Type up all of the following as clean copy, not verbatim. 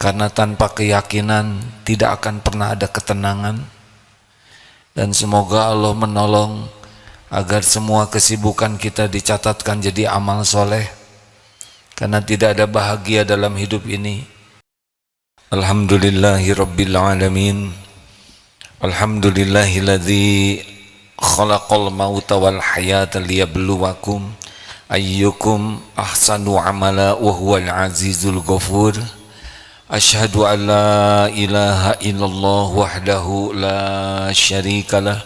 karena tanpa keyakinan tidak akan pernah ada ketenangan. Dan semoga Allah menolong agar semua kesibukan kita dicatatkan jadi amal soleh, karena tidak ada bahagia dalam hidup ini. Alhamdulillahirabbil alamin. Alhamdulillahilladzi khalaqal mauta wal hayata liyabluwakum ayyukum ahsanu amala wa huwal azizul ghafur. Asyhadu an la ilaha illallah wahdahu la syarikalah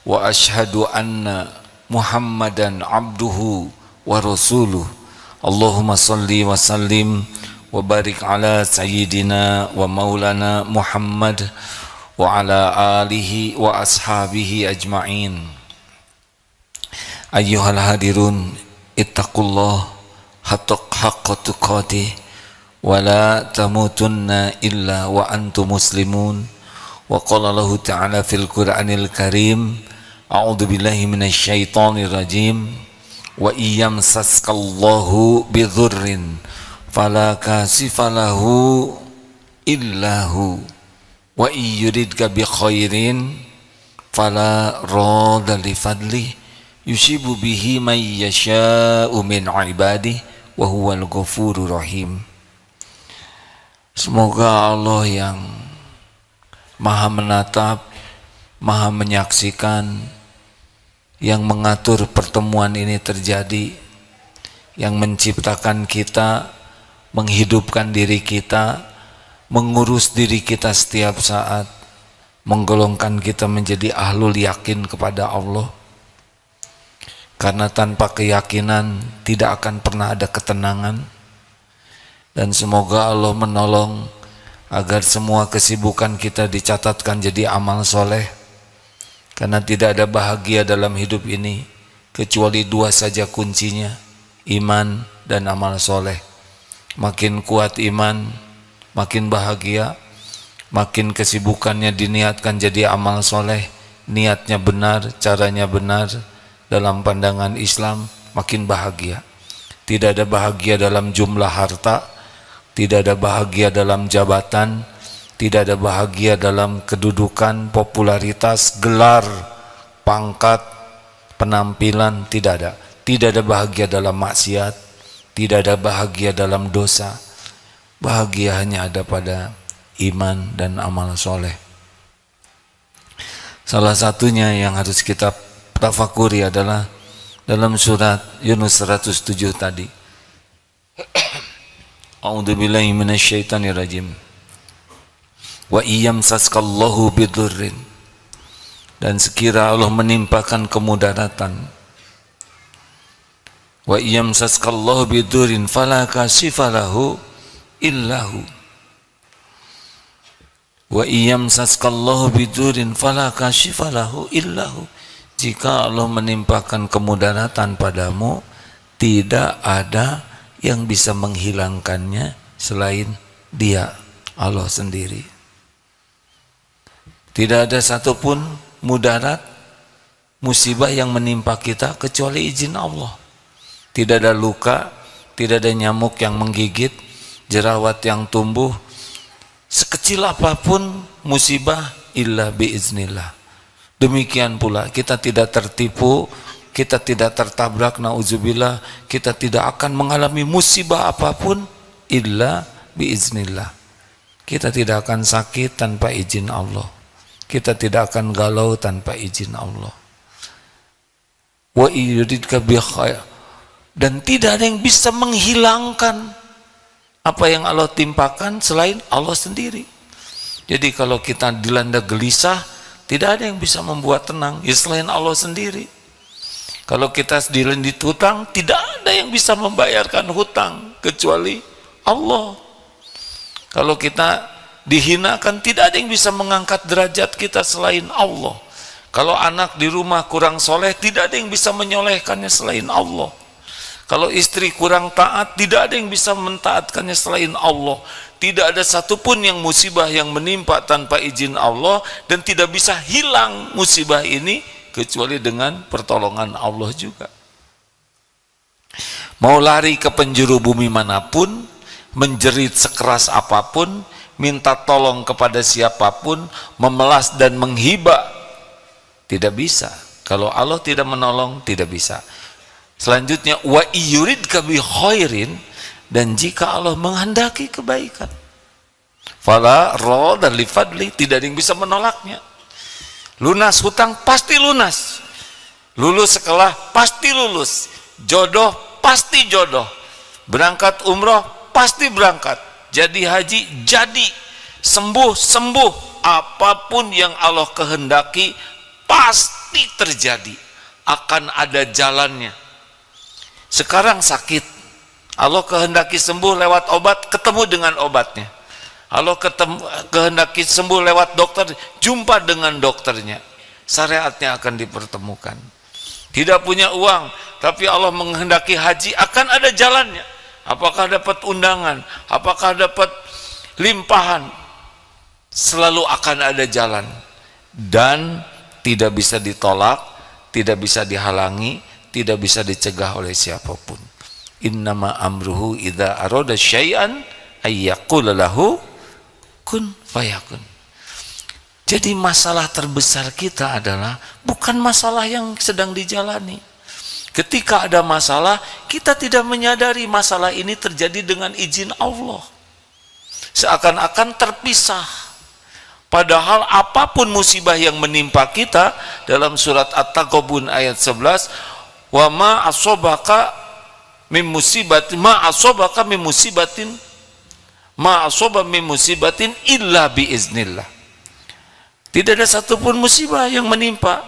wa asyhadu anna Muhammadan abduhu wa rasuluh. Allahumma salli wa sallim wa barik ala sayyidina wa maulana Muhammad wa ala alihi wa ashabihi ajma'in. Ayyuhal hadirun, ittaqullah haqqa tuqatih wa la tamutunna illa wa antum muslimun. Wa qala Allah ta'ala fil Qur'anil Karim, a'udzu billahi minasy syaithanir rajim, wa iyamsaskallahu bidhurrin fala kasifalahu illahu wa iyuridka bi khairin fala radha li fadli yusibu bihi may yasha'u min ibadihi wa huwal ghafurur rahim. Semoga Allah yang maha menatap, maha menyaksikan, yang mengatur pertemuan ini terjadi, yang menciptakan kita, menghidupkan diri kita, mengurus diri kita setiap saat, menggolongkan kita menjadi ahlul yakin kepada Allah. Karena tanpa keyakinan tidak akan pernah ada ketenangan. Dan semoga Allah menolong agar semua kesibukan kita dicatatkan jadi amal soleh, karena tidak ada bahagia dalam hidup ini kecuali dua saja kuncinya, iman dan amal soleh. Makin kuat iman, makin bahagia. Makin kesibukannya diniatkan jadi amal soleh, niatnya benar, caranya benar dalam pandangan Islam, makin bahagia. Tidak ada bahagia dalam jumlah harta, tidak ada bahagia dalam jabatan, tidak ada bahagia dalam kedudukan, popularitas, gelar, pangkat, penampilan, tidak ada. Tidak ada bahagia dalam maksiat, tidak ada bahagia dalam dosa. Bahagia hanya ada pada iman dan amal soleh. Salah satunya yang harus kita tafakuri adalah dalam surat Yunus 107 tadi. A'udzubillahi minasyaitonir rajim. Wa iyamsaskallahu bidurrin, dan sekira Allah menimpakan kemudaratan, wa iyamsaskallahu bidurrin fala kashifalahu illahu, wa iyamsaskallahu bidurrin fala kashifalahu illahu. Jika Allah menimpakan kemudaratan padamu, tidak ada yang bisa menghilangkannya selain Dia, Allah sendiri. Tidak ada satupun mudarat, musibah yang menimpa kita kecuali izin Allah. Tidak ada luka, tidak ada nyamuk yang menggigit, jerawat yang tumbuh, sekecil apapun musibah illa biiznillah. Demikian pula kita tidak tertipu, kita tidak tertabrak, na'udzubillah, kita tidak akan mengalami musibah apapun illa biiznillah. Kita tidak akan sakit tanpa izin Allah, kita tidak akan galau tanpa izin Allah. Wa yuridka bi khair, dan tidak ada yang bisa menghilangkan apa yang Allah timpakan selain Allah sendiri. Jadi kalau kita dilanda gelisah, tidak ada yang bisa membuat tenang ya selain Allah sendiri. Kalau kita dilanda hutang, tidak ada yang bisa membayarkan hutang kecuali Allah. Kalau kita dihinakan, tidak ada yang bisa mengangkat derajat kita selain Allah. Kalau anak di rumah kurang soleh, tidak ada yang bisa menyolehkannya selain Allah. Kalau istri kurang taat, tidak ada yang bisa mentaatkannya selain Allah. Tidak ada satupun yang musibah yang menimpa tanpa izin Allah, dan tidak bisa hilang musibah ini kecuali dengan pertolongan Allah juga. Mau lari ke penjuru bumi manapun, menjerit sekeras apapun, minta tolong kepada siapapun, memelas dan menghibah, tidak bisa. Kalau Allah tidak menolong, tidak bisa. Selanjutnya, wa iyuridka bi khairin, dan jika Allah menghendaki kebaikan, fala radda li fadli, tidak ada yang bisa menolaknya. Lunas hutang pasti lunas, lulus sekolah pasti lulus, jodoh pasti jodoh, berangkat umroh pasti berangkat, jadi haji jadi, sembuh, apapun yang Allah kehendaki pasti terjadi, akan ada jalannya. Sekarang sakit, Allah kehendaki sembuh lewat obat, ketemu dengan obatnya. Allah kehendaki sembuh lewat dokter, jumpa dengan dokternya, syariatnya akan dipertemukan. Tidak punya uang, tapi Allah menghendaki haji, akan ada jalannya. Apakah dapat undangan, apakah dapat limpahan, selalu akan ada jalan, dan tidak bisa ditolak, tidak bisa dihalangi, tidak bisa dicegah oleh siapapun. Innama amruhu idza arada syai'an ayyaqula lahu kun fayakun. Jadi masalah terbesar kita adalah bukan masalah yang sedang dijalani. Ketika ada masalah, kita tidak menyadari masalah ini terjadi dengan izin Allah, seakan-akan terpisah. Padahal apapun musibah yang menimpa kita, dalam surat At-Taghabun ayat 11, wa ma asobaka min musibatin ma asobaka min musibatin ma asoba min musibatin illa biiznillah. Tidak ada satupun musibah yang menimpa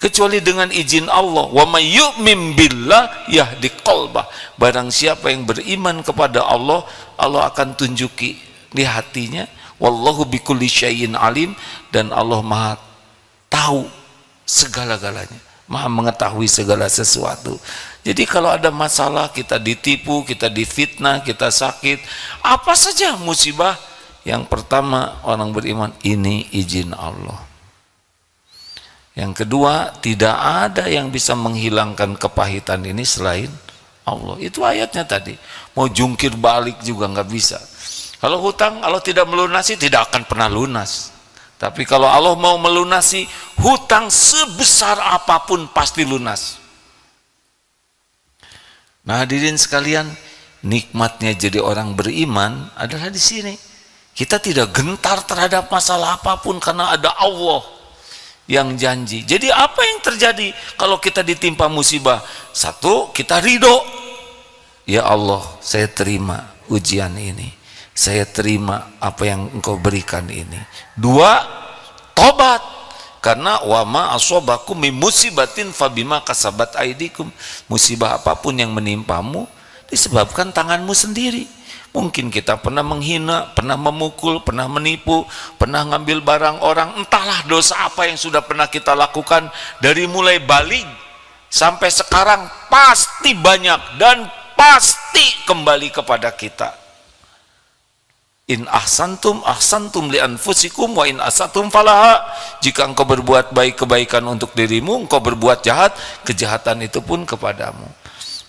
kecuali dengan izin Allah. Wa may yu'min billah yahdi qalbah. Barang siapa yang beriman kepada Allah, Allah akan tunjuki di hatinya. Wallahu bikulli syai'in alim, dan Allah Maha tahu segala-galanya, Maha mengetahui segala sesuatu. Jadi kalau ada masalah, kita ditipu, kita difitnah, kita sakit, apa saja musibah, yang pertama orang beriman, ini izin Allah. Yang kedua, tidak ada yang bisa menghilangkan kepahitan ini selain Allah. Itu ayatnya tadi. Mau jungkir balik juga nggak bisa. Kalau hutang, Allah tidak melunasi, tidak akan pernah lunas. Tapi kalau Allah mau melunasi, hutang sebesar apapun pasti lunas. Nah, hadirin sekalian, nikmatnya jadi orang beriman adalah di sini. Kita tidak gentar terhadap masalah apapun karena ada Allah yang janji. Jadi apa yang terjadi kalau kita ditimpa musibah? Satu, kita ridho. Ya Allah, saya terima ujian ini. Saya terima apa yang Engkau berikan ini. Dua, tobat. Karena wa ma asobakum min musibatin fabima kasabat aidikum. Musibah apapun yang menimpamu disebabkan tanganmu sendiri. Mungkin kita pernah menghina, pernah memukul, pernah menipu, pernah ngambil barang orang, entahlah dosa apa yang sudah pernah kita lakukan dari mulai balik sampai sekarang, pasti banyak dan pasti kembali kepada kita. In ahsantum ahsantum li anfusikum wa in asatum falaha. Jika engkau berbuat baik, kebaikan untuk dirimu, engkau berbuat jahat, kejahatan itu pun kepadamu.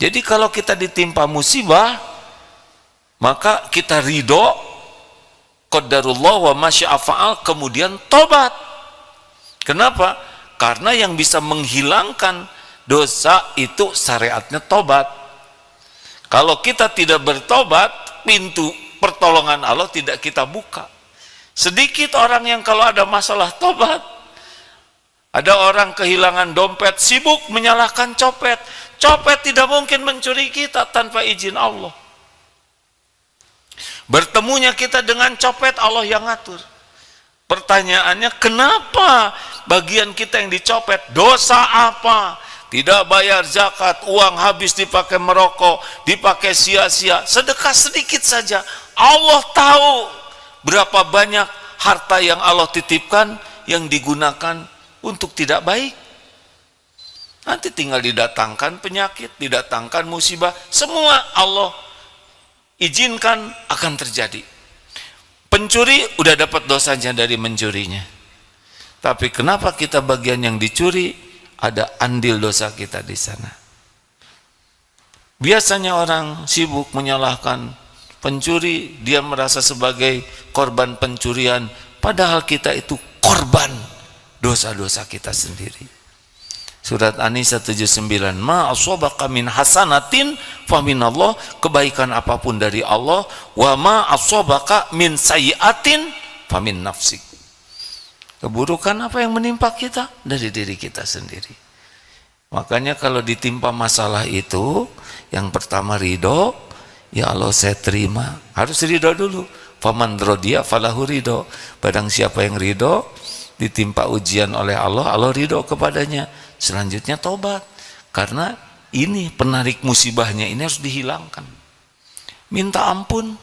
Jadi kalau kita ditimpa musibah, maka kita ridho, qadarullah wa masya'a fa'al, kemudian tobat. Kenapa? Karena yang bisa menghilangkan dosa itu syariatnya tobat. Kalau kita tidak bertobat, pintu pertolongan Allah tidak kita buka. Sedikit orang yang kalau ada masalah tobat. Ada orang kehilangan dompet, sibuk menyalahkan copet. Copet tidak mungkin mencuri kita tanpa izin Allah. Bertemunya kita dengan copet, Allah yang ngatur. Pertanyaannya, kenapa bagian kita yang dicopet? Dosa apa? Tidak bayar zakat, uang habis dipakai merokok, dipakai sia-sia, sedekah sedikit saja. Allah tahu berapa banyak harta yang Allah titipkan yang digunakan untuk tidak baik. Nanti tinggal didatangkan penyakit, didatangkan musibah, semua Allah izinkan akan terjadi. Pencuri udah dapat dosanya dari mencurinya. Tapi kenapa kita bagian yang dicuri? Ada andil dosa kita di sana. Biasanya orang sibuk menyalahkan pencuri, dia merasa sebagai korban pencurian, padahal kita itu korban dosa-dosa kita sendiri. Surat An-Nisa 79, ma asabaka min hasanatin fa minallah, kebaikan apapun dari Allah, wa ma asabaka min sayyi'atin fa min nafsik. Keburukan apa yang menimpa kita dari diri kita sendiri. Makanya kalau ditimpa masalah itu, yang pertama ridho, ya Allah saya terima, harus ridho dulu. Faman rodiya falahu ridho, barang siapa yang ridho ditimpa ujian oleh Allah, Allah ridho kepadanya. Selanjutnya tobat, karena ini penarik musibahnya ini harus dihilangkan. Minta ampun,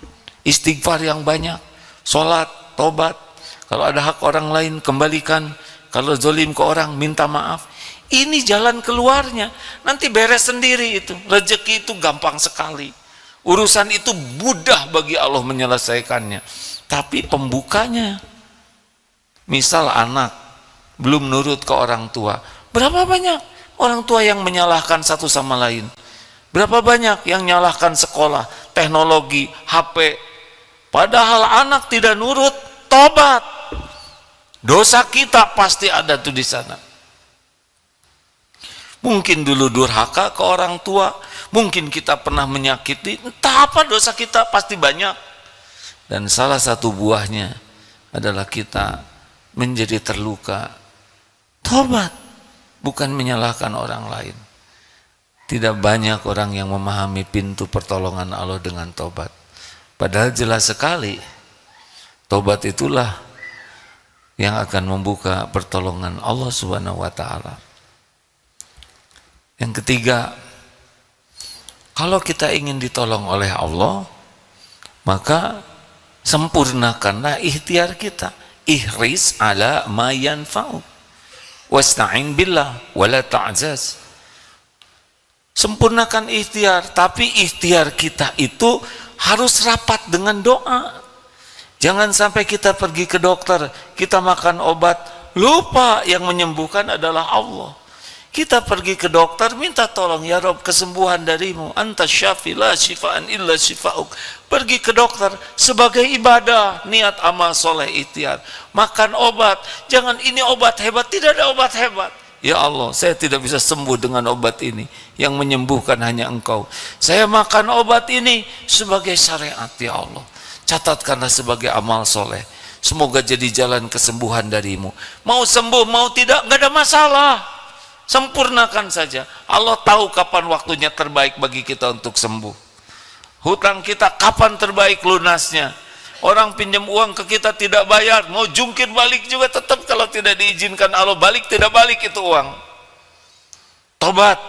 istighfar yang banyak, sholat, tobat. Kalau ada hak orang lain kembalikan, kalau zolim ke orang minta maaf. Ini jalan keluarnya, nanti beres sendiri itu. Rezeki itu gampang sekali, urusan itu mudah bagi Allah menyelesaikannya. Tapi pembukanya, misal anak belum nurut ke orang tua, berapa banyak orang tua yang menyalahkan satu sama lain? Berapa banyak yang menyalahkan sekolah, teknologi, HP, padahal anak tidak nurut, tobat. Dosa kita pasti ada tuh di sana. Mungkin dulu durhaka ke orang tua, mungkin kita pernah menyakiti, entah apa dosa kita pasti banyak. Dan salah satu buahnya adalah kita menjadi terluka. Tobat, bukan menyalahkan orang lain. Tidak banyak orang yang memahami pintu pertolongan Allah dengan tobat. Padahal jelas sekali, tobat itulah yang akan membuka pertolongan Allah Subhanahu wa ta'ala. Yang ketiga, kalau kita ingin ditolong oleh Allah, maka sempurnakanlah ikhtiar kita. Ihris ala ma yanfa'u wasta'in billah wala ta'jaz. Sempurnakan ikhtiar, tapi ikhtiar kita itu harus rapat dengan doa. Jangan sampai kita pergi ke dokter, kita makan obat, lupa yang menyembuhkan adalah Allah. Kita pergi ke dokter, minta tolong, ya Rob, kesembuhan darimu. Anta syafi la syifaan illa syifa'uk. Pergi ke dokter sebagai ibadah, niat amal soleh ikhtiar. Makan obat, jangan ini obat hebat, tidak ada obat hebat. Ya Allah, saya tidak bisa sembuh dengan obat ini. Yang menyembuhkan hanya Engkau. Saya makan obat ini sebagai syariat, ya Allah. Catatkanlah sebagai amal soleh. Semoga jadi jalan kesembuhan darimu. Mau sembuh, mau tidak, nggak ada masalah. Sempurnakan saja. Allah tahu kapan waktunya terbaik bagi kita untuk sembuh. Hutang kita kapan terbaik lunasnya. Orang pinjam uang ke kita tidak bayar, mau jungkir balik juga tetap kalau tidak diizinkan Allah balik, tidak balik itu uang. Tobat.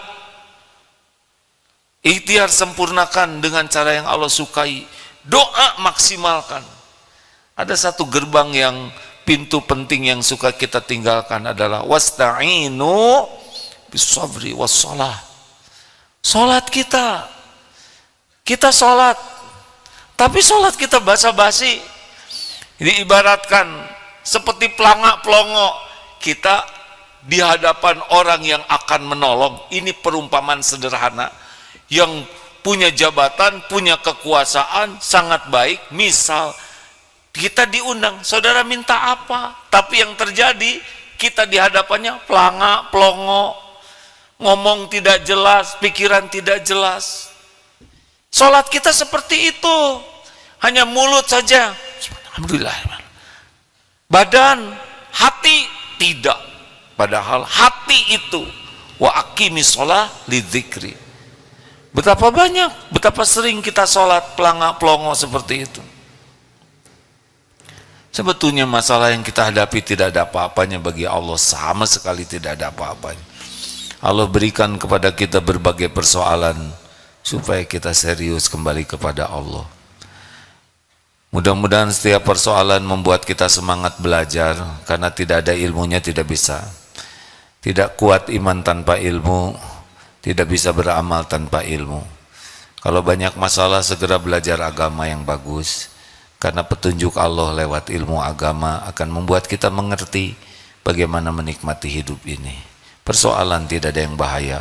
Ikhtiar sempurnakan dengan cara yang Allah sukai. Doa maksimalkan. Ada satu gerbang yang pintu penting yang suka kita tinggalkan adalah wasta'inu bisabri wassalah. Salat kita salat, tapi salat kita basa-basi. Diibaratkan seperti pelangak-pelongo, kita di hadapan orang yang akan menolong. Ini perumpamaan sederhana yang punya jabatan, punya kekuasaan, sangat baik. Misal kita diundang, saudara minta apa? Tapi yang terjadi, kita di hadapannya pelangak, pelongo, ngomong tidak jelas, pikiran tidak jelas. Salat kita seperti itu, hanya mulut saja, alhamdulillah. Badan, hati tidak. Padahal hati itu wa aqimis shalah lidzikri. Betapa banyak, betapa sering kita sholat pelangak pelongo seperti itu. Sebetulnya masalah yang kita hadapi tidak ada apa-apanya bagi Allah, sama sekali tidak ada apa-apanya. Allah berikan kepada kita berbagai persoalan supaya kita serius kembali kepada Allah. Mudah-mudahan setiap persoalan membuat kita semangat belajar, karena tidak ada ilmunya tidak bisa. Tidak kuat iman tanpa ilmu, tidak bisa beramal tanpa ilmu. Kalau banyak masalah, segera belajar agama yang bagus, karena petunjuk Allah lewat ilmu agama akan membuat kita mengerti bagaimana menikmati hidup ini. Persoalan tidak ada yang bahaya.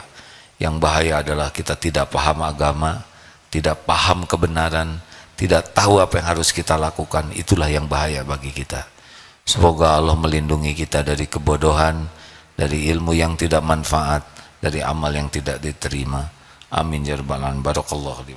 Yang bahaya adalah kita tidak paham agama, tidak paham kebenaran, tidak tahu apa yang harus kita lakukan, itulah yang bahaya bagi kita. Semoga Allah melindungi kita dari kebodohan, dari ilmu yang tidak manfaat, dari amal yang tidak diterima. Amin ya rabbal alamin. Barakallahu li